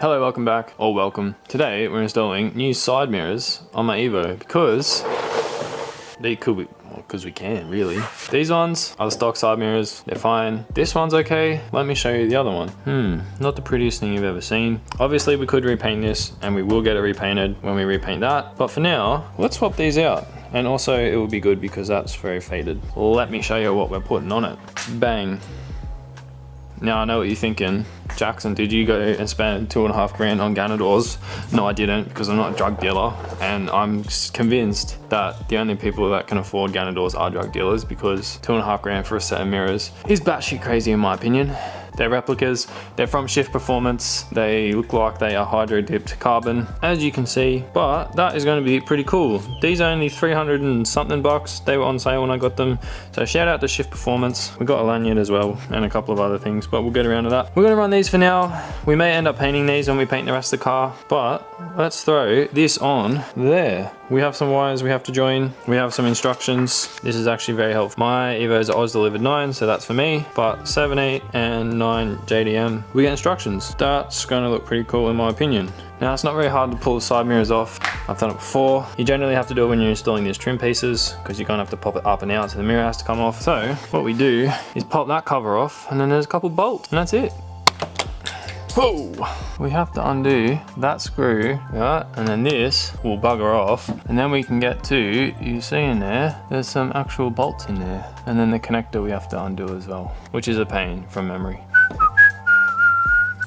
Hello, welcome back, or welcome. Today we're installing new side mirrors on my Evo because they could be, because we can really. These ones are the stock side mirrors, they're fine. This one's okay, let me show you the other one. Not the prettiest thing you've ever seen. Obviously we could repaint this and we will get it repainted when we repaint that. But for now, let's swap these out. And also it will be good because that's very faded. Let me show you what we're putting on it. Bang. Now I know what you're thinking. Jackson, did you go and spend $2.5 grand on Ganadors? No, I didn't, because I'm not a drug dealer, and I'm convinced that the only people that can afford Ganadors are drug dealers, because $2.5 grand for a set of mirrors is batshit crazy in my opinion. They're replicas, they're from Shift Performance, they look like they are hydro dipped carbon, as you can see, but that is going to be pretty cool. These are only 300 and something bucks, they were on sale when I got them, so shout out to Shift Performance. We got a lanyard as well, and a couple of other things, but we'll get around to that. We're going to run these for now. We may end up painting these when we paint the rest of the car, but let's throw this on there. We have some wires we have to join. We have some instructions. This is actually very helpful. My Evo's are Oz delivered 9, so that's for me, but 7, 8, and 9 JDM, we get instructions. That's gonna look pretty cool in my opinion. Now it's not very hard to pull the side mirrors off. I've done it before. You generally have to do it when you're installing these trim pieces because you're gonna have to pop it up and out so the mirror has to come off. So what we do is pop that cover off and then there's a couple bolts and that's it. Whoa! We have to undo that screw, right? And then this will bugger off. And then we can get to, you see in there, there's some actual bolts in there. And then the connector we have to undo as well, which is a pain from memory.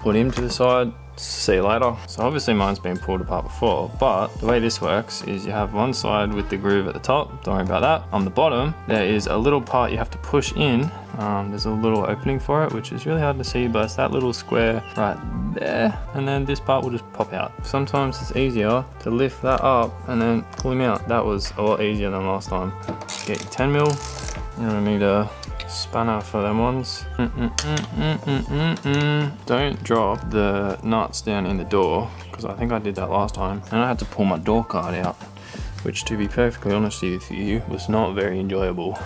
Put him to the side, see you later. So obviously mine's been pulled apart before, but the way this works is you have one side with the groove at the top, don't worry about that. On the bottom, there is a little part you have to push in. There's a little opening for it, which is really hard to see, but it's that little square right there. And then this part will just pop out. Sometimes it's easier to lift that up and then pull him out. That was a lot easier than last time. Get your 10 mil. You're gonna need a spanner for them ones. Don't drop the nuts down in the door, because I think I did that last time. And I had to pull my door card out, which to be perfectly honest with you was not very enjoyable. I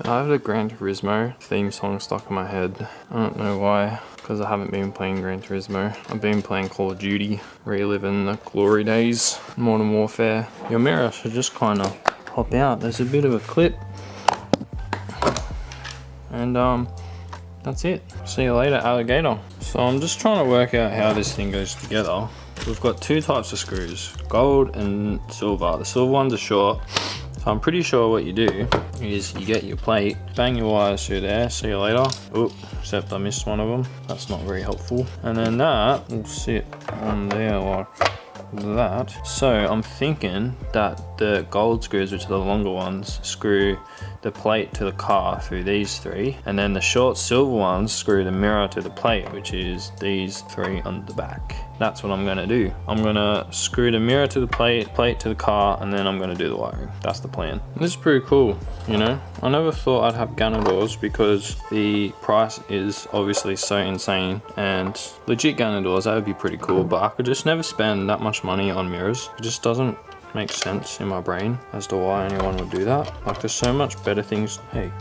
have the Gran Turismo theme song stuck in my head. I don't know why, because I haven't been playing Gran Turismo. I've been playing Call of Duty, reliving the glory days, Modern Warfare. Your mirror should just kind of pop out. There's a bit of a clip. And that's it. See you later, alligator. So I'm just trying to work out how this thing goes together. We've got two types of screws, gold and silver. The silver ones are short, so I'm pretty sure what you do is you get your plate, bang your wires through there, see you later. Oh, except I missed one of them. That's not very helpful. And then that will sit on there like that. So I'm thinking that the gold screws, which are the longer ones, screw the plate to the car through these three, and then the short silver ones screw the mirror to the plate, which is these three on the back. That's what I'm gonna do. I'm gonna screw the mirror to the plate to the car, and then I'm gonna do the wiring. That's the plan. This is pretty cool, you know? I never thought I'd have Ganadors because the price is obviously so insane, and legit Ganadors, that would be pretty cool, but I could just never spend that much money on mirrors. It just doesn't make sense in my brain as to why anyone would do that. Like, there's so much better things, hey,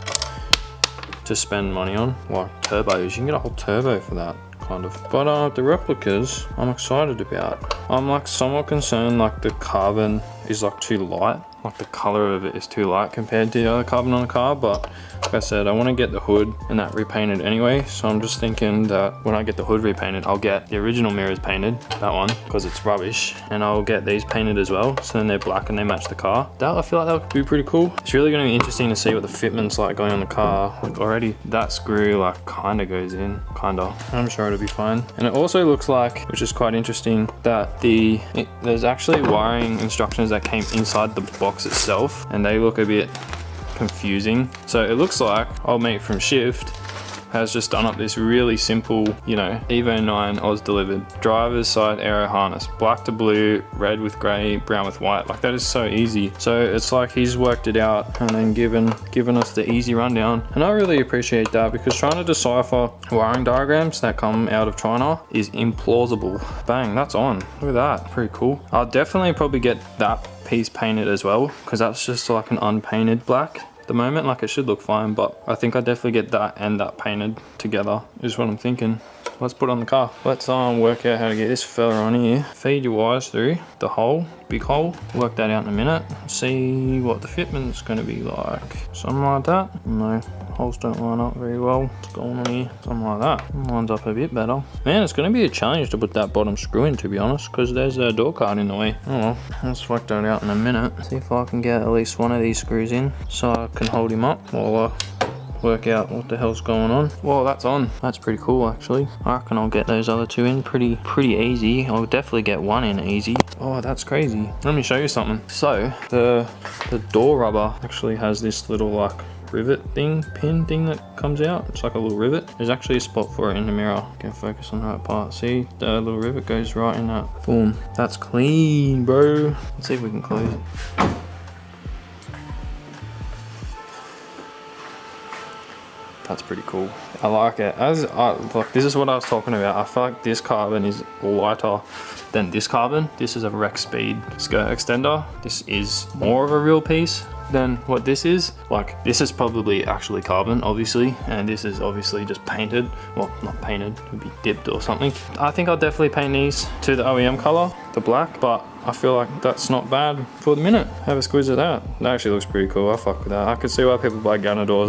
to spend money on, like turbos. You can get a whole turbo for that, kind of. But the replicas, I'm excited about. I'm like somewhat concerned, like the carbon is like too light. Like the color of it is too light compared to the other carbon on the car, but like I said, I want to get the hood and that repainted anyway, so I'm just thinking that when I get the hood repainted, I'll get the original mirrors painted, that one, because it's rubbish, and I'll get these painted as well, so then they're black and they match the car. That, I feel like that would be pretty cool. It's really going to be interesting to see what the fitment's like going on the car. Like already that screw like kind of goes in, I'm sure it'll be fine. And it also looks like, which is quite interesting, that there's actually wiring instructions that came inside the box itself, and they look a bit confusing. So it looks like old mate from Shift has just done up this really simple, you know, Evo 9 Oz delivered driver's side aero harness, black to blue, red with gray, brown with white. Like, that is so easy. So it's like he's worked it out and then given us the easy rundown, and I really appreciate that, because trying to decipher wiring diagrams that come out of China is implausible. Bang, that's on. Look at that, pretty cool. I'll definitely probably get that piece painted as well, because that's just like an unpainted black. the moment. Like, it should look fine, but I think I definitely get that and that painted together is what I'm thinking. Let's put it on the car. Let's work out how to get this fella on here. Feed your wires through the hole, big hole. Work that out in a minute. See what the fitment's gonna be like. Something like that. No, holes don't line up very well. What's going on here? Something like that. Lines up a bit better. Man, it's gonna be a challenge to put that bottom screw in, to be honest, because there's a door card in the way. Oh well, let's work that out in a minute. See if I can get at least one of these screws in so I can hold him up while work out what the hell's going on. Well, that's on. That's pretty cool, actually. I reckon I'll get those other two in pretty easy. I'll definitely get one in easy. Oh, that's crazy. Let me show you something. So the door rubber actually has this little like rivet thing, pin thing that comes out. It's like a little rivet. There's actually a spot for it in the mirror. Get focus on that part. See, the little rivet goes right in that form. That's clean, bro. Let's see if we can close it. That's pretty cool. I like it. Like, this is what I was talking about. I feel like this carbon is lighter than this carbon. This is a Rex Speed skirt extender. This is more of a real piece than what this is. Like, this is probably actually carbon, obviously, and this is obviously just painted. Well, not painted, it would be dipped or something. I think I'll definitely paint these to the OEM color, the black, but I feel like that's not bad for the minute. Have a squeeze at that. That actually looks pretty cool. I fuck with that. I could see why people buy Ganadors.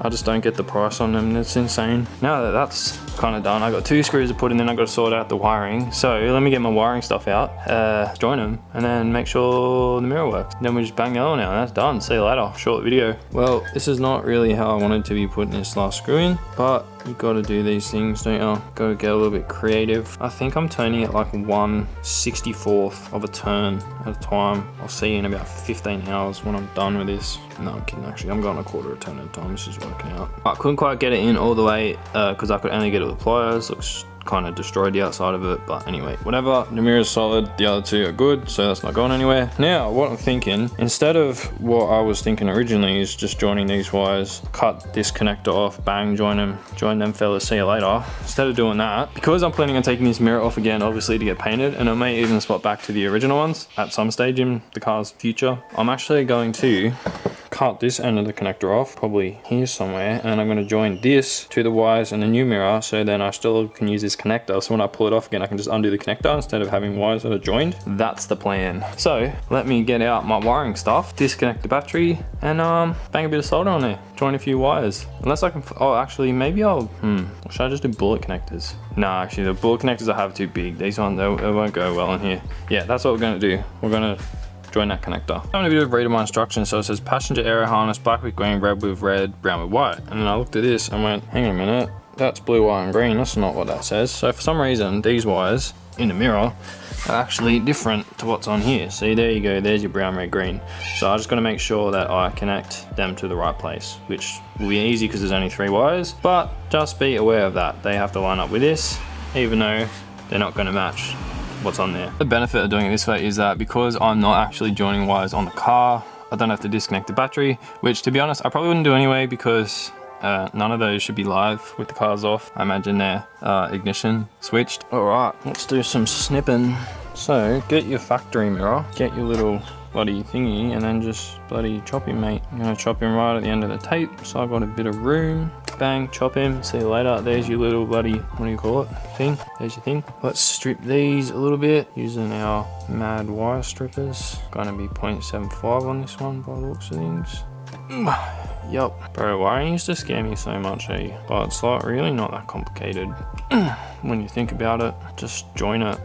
I just don't get the price on them. It's insane. Now that that's kind of done, I got 2 screws to put in, then I got to sort out the wiring. So let me get my wiring stuff out, join them, and then make sure the mirror works. Then we just bang the other one out, and that's done. See you later. Short video. Well, this is not really how I wanted to be putting this last screw in, but you gotta do these things, don't you? Gotta get a little bit creative. I think I'm turning it like 1/64th of a turn at a time. I'll see you in about 15 hours when I'm done with this. No, I'm kidding, actually. I'm going a quarter of a turn at a time. This is working out. I couldn't quite get it in all the way because I could only get it with pliers. Looks kind of destroyed the outside of it, but anyway, whatever. The mirror's solid, the other two are good, so that's not going anywhere. Now, what I'm thinking, instead of what I was thinking originally is just joining these wires, cut this connector off, bang, join them fellas, see you later. Instead of doing that, because I'm planning on taking this mirror off again, obviously to get painted, and I may even swap back to the original ones at some stage in the car's future, I'm actually going to cut this end of the connector off, probably here somewhere, and I'm going to join this to the wires in the new mirror, so then I still can use this connector, so when I pull it off again I can just undo the connector instead of having wires that are joined. That's the plan. So let me get out my wiring stuff, disconnect the battery, and bang a bit of solder on there, join a few wires. Unless I can, oh actually maybe I'll, should I just do bullet connectors? Nah, actually the bullet connectors I have too big. These ones, they won't go well in here. Yeah, that's what we're going to do. We're going to join that connector. I'm going to read my instructions. So it says passenger air harness, black with green, red with red, brown with white. And then I looked at this and went, hang on a minute, that's blue, white and green. That's not what that says. So for some reason, these wires in the mirror are actually different to what's on here. See, there you go, there's your brown, red, green. So I just got to make sure that I connect them to the right place, which will be easy because there's only 3 wires, but just be aware of that. They have to line up with this, even though they're not going to match what's on there. The benefit of doing it this way is that because I'm not actually joining wires on the car, I don't have to disconnect the battery, which to be honest, I probably wouldn't do anyway because none of those should be live with the cars off. I imagine they're ignition switched. All right, let's do some snipping. So get your factory mirror, get your little bloody thingy, and then just bloody chop him, mate. I'm gonna chop him right at the end of the tape, so I've got a bit of room. Bang, chop him, see you later. There's your little bloody, what do you call it, thing? There's your thing. Let's strip these a little bit using our mad wire strippers. Gonna be 0.75 on this one by the looks of things. Yup. Bro, wiring used to scare me so much, eh? But it's like really not that complicated when you think about it. Just join it.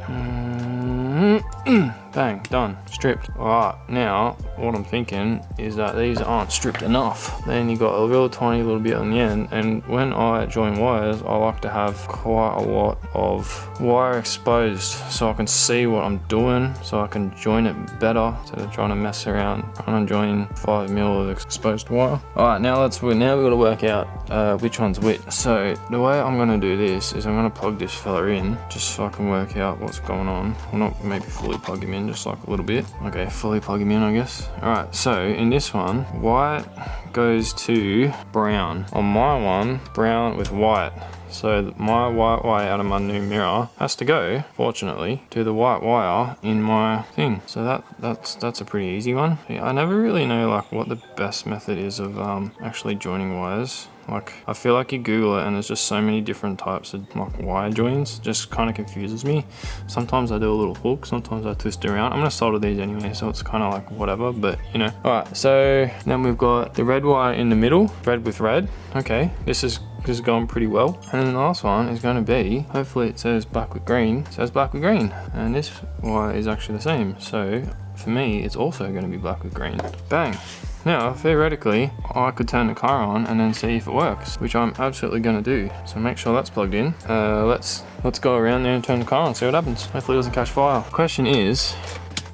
Bang, done, stripped. Alright, now what I'm thinking is that these aren't stripped enough. Then you got a real tiny little bit on the end, and when I join wires, I like to have quite a lot of wire exposed so I can see what I'm doing, so I can join it better instead of trying to mess around trying to join 5 mil of exposed wire. Alright, now we've got to work out which one's which. So the way I'm going to do this is I'm going to plug this fella in just so I can work out what's going on. Well, not maybe fully plug him in, just like a little bit. Okay, fully plug him in, I guess. Alright, so in this one, white goes to brown. On my one, brown with white. So my white wire out of my new mirror has to go, fortunately, to the white wire in my thing. So that's a pretty easy one. Yeah, I never really know like what the best method is of actually joining wires. Like, I feel like you Google it and there's just so many different types of like wire joins. Just kind of confuses me. Sometimes I do a little hook, sometimes I twist it around. I'm gonna solder these anyway, so it's kind of like whatever, but you know. All right, so then we've got the red wire in the middle, red with red. Okay, this is going pretty well. And then the last one is going to be, hopefully it says black with green, it says black with green. And this wire is actually the same. So for me, it's also going to be black with green. Bang. Now, theoretically, I could turn the car on and then see if it works, which I'm absolutely going to do. So make sure that's plugged in. Let's go around there and turn the car on and see what happens. Hopefully it doesn't catch fire. Question is,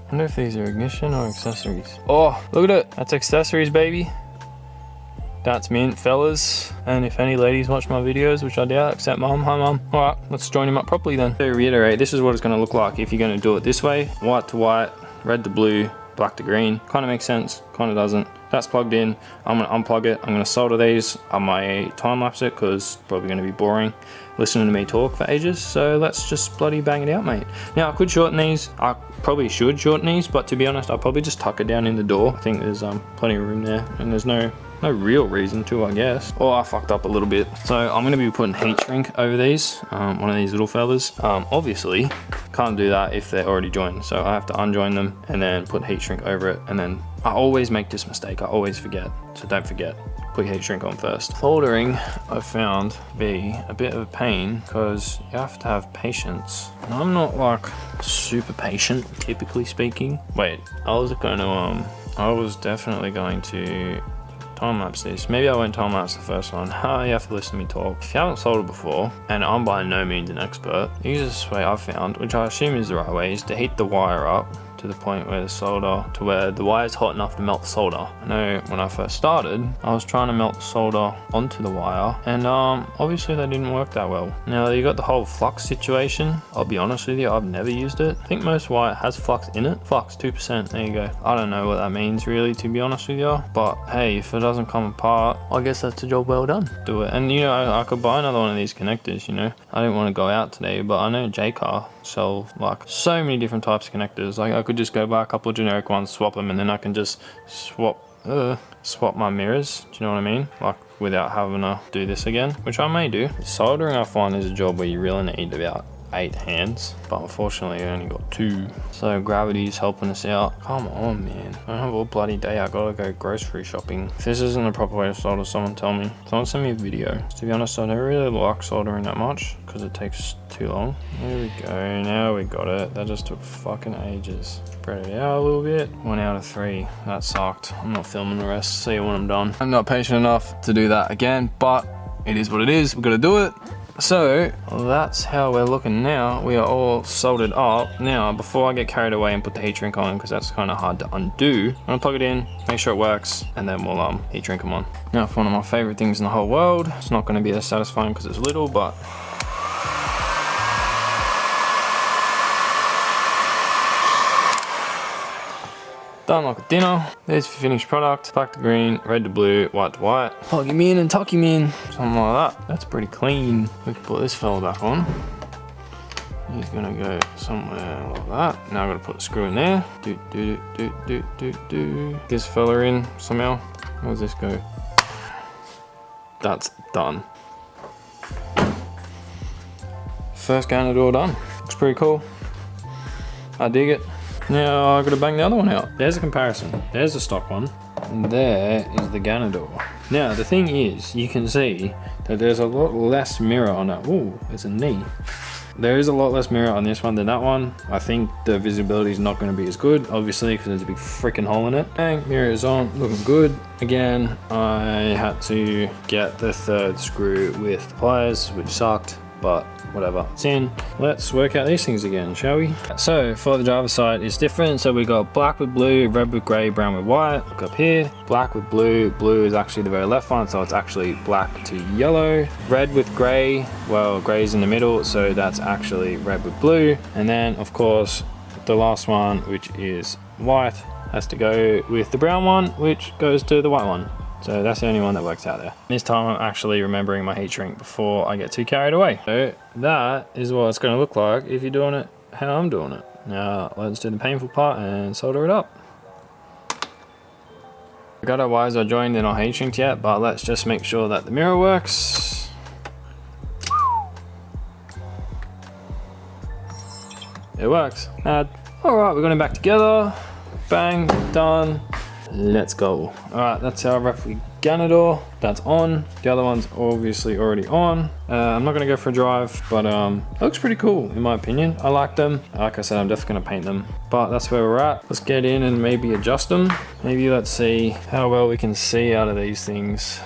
I wonder if these are ignition or accessories. Oh, look at it. That's accessories, baby. That's mint, fellas. And if any ladies watch my videos, which I doubt, except mum, hi mum. All right, let's join him up properly then. To reiterate, this is what it's going to look like if you're going to do it this way. White to white, red to blue, black to green. Kind of makes sense, kind of doesn't. That's plugged in. I'm gonna unplug it. I'm gonna solder these. I might time lapse it because it's probably gonna be boring listening to me talk for ages. So let's just bloody bang it out, mate. Now I could shorten these. I probably should shorten these, but to be honest, I'll probably just tuck it down in the door. I think there's plenty of room there, and there's no real reason to, I guess. Oh, I fucked up a little bit. So I'm gonna be putting heat shrink over these, one of these little fellas. Obviously, can't do that if they're already joined. So I have to unjoin them and then put heat shrink over it. And then I always make this mistake. I always forget. So don't forget, put heat shrink on first. Soldering, I've found to be a bit of a pain because you have to have patience. And I'm not like super patient, typically speaking. Wait, I was definitely going to time lapse this. Maybe I won't time lapse the first one. You have to listen to me talk. If you haven't soldered before, and I'm by no means an expert, the easiest way I've found, which I assume is the right way, is to heat the wire up to the point where the wire is hot enough to melt the solder. I know when I first started, I was trying to melt the solder onto the wire, and obviously that didn't work that well. Now you got the whole flux situation. I'll be honest with you, I've never used it. I think most wire has flux in it. Flux 2%, there you go. I don't know what that means really, to be honest with you, but hey, if it doesn't come apart, I guess that's a job well done. Do it. And you know, I could buy another one of these connectors, you know. I didn't want to go out today, but I know J-Car sell like so many different types of connectors. Like I could just go buy a couple of generic ones, swap them, and then I can just swap my mirrors. Do you know what I mean? Like without having to do this again, which I may do. Soldering, I find, is a job where you really need about 8 hands, but unfortunately I only got 2. So gravity's helping us out. Come on, man. I don't have all bloody day. I gotta go grocery shopping. If this isn't the proper way to solder, someone tell me. Someone send me a video. To be honest, I don't really like soldering that much because it takes too long. There we go. Now we got it. That just took fucking ages. Spread it out a little bit. 1 out of 3. That sucked. I'm not filming the rest. See you when I'm done. I'm not patient enough to do that again, but it is what it is. We gotta do it. So that's how we're looking now. We are all soldered up. Now, before I get carried away and put the heat shrink on, because that's kind of hard to undo, I'm gonna plug it in, make sure it works, and then we'll heat shrink them on. Now, for one of my favorite things in the whole world, it's not gonna be as satisfying because it's little, but done like a dinner. There's the finished product. Black to green, red to blue, white to white. Plug him in and tuck him in. Something like that. That's pretty clean. We can put this fella back on. He's gonna go somewhere like that. Now I've got to put the screw in there. This fella in somehow. How does this go? That's done. First Ganador done. Looks pretty cool. I dig it. Now I've got to bang the other one out. There's a comparison. There's the stock one. And there is the Ganador. Now the thing is, you can see that there's a lot less mirror on that. Ooh, there's a knee. There is a lot less mirror on this one than that one. I think the visibility is not going to be as good, obviously, because there's a big freaking hole in it. Bang, mirror is on, looking good. Again, I had to get the 3rd screw with pliers, which sucked, but whatever, it's in. Let's work out these things again, shall we? So for the driver's side, it's different. So we got black with blue, red with gray, brown with white. Look up here, black with blue. Blue is actually the very left one, so it's actually black to yellow. Red with gray, well, gray's in the middle, so that's actually red with blue. And then of course, the last one, which is white, has to go with the brown one, which goes to the white one. So that's the only one that works out there. This time I'm actually remembering my heat shrink before I get too carried away. So that is what it's going to look like if you're doing it how I'm doing it. Now let's do the painful part and solder it up. Got our wires are joined in our heat shrink yet, but let's just make sure that the mirror works. It works. Alright, we're going back together. Bang, done. Let's go. Alright, that's our Replica Ganador. That's on. The other one's obviously already on. I'm not going to go for a drive, but it looks pretty cool in my opinion. I like them. Like I said, I'm definitely going to paint them. But that's where we're at. Let's get in and maybe adjust them. Maybe let's see how well we can see out of these things.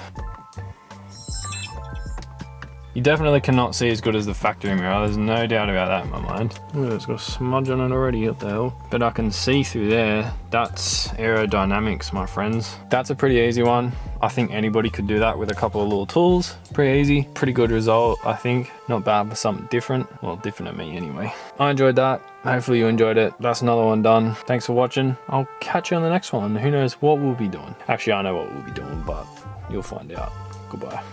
You definitely cannot see as good as the factory mirror, there's no doubt about that in my mind. Ooh, it's got a smudge on it already, what the hell? But I can see through there, that's aerodynamics, my friends. That's a pretty easy one. I think anybody could do that with a couple of little tools. Pretty easy, pretty good result, I think. Not bad for something different. Well, different to me anyway. I enjoyed that. Hopefully you enjoyed it. That's another one done. Thanks for watching. I'll catch you on the next one. Who knows what we'll be doing. Actually, I know what we'll be doing, but you'll find out. Goodbye.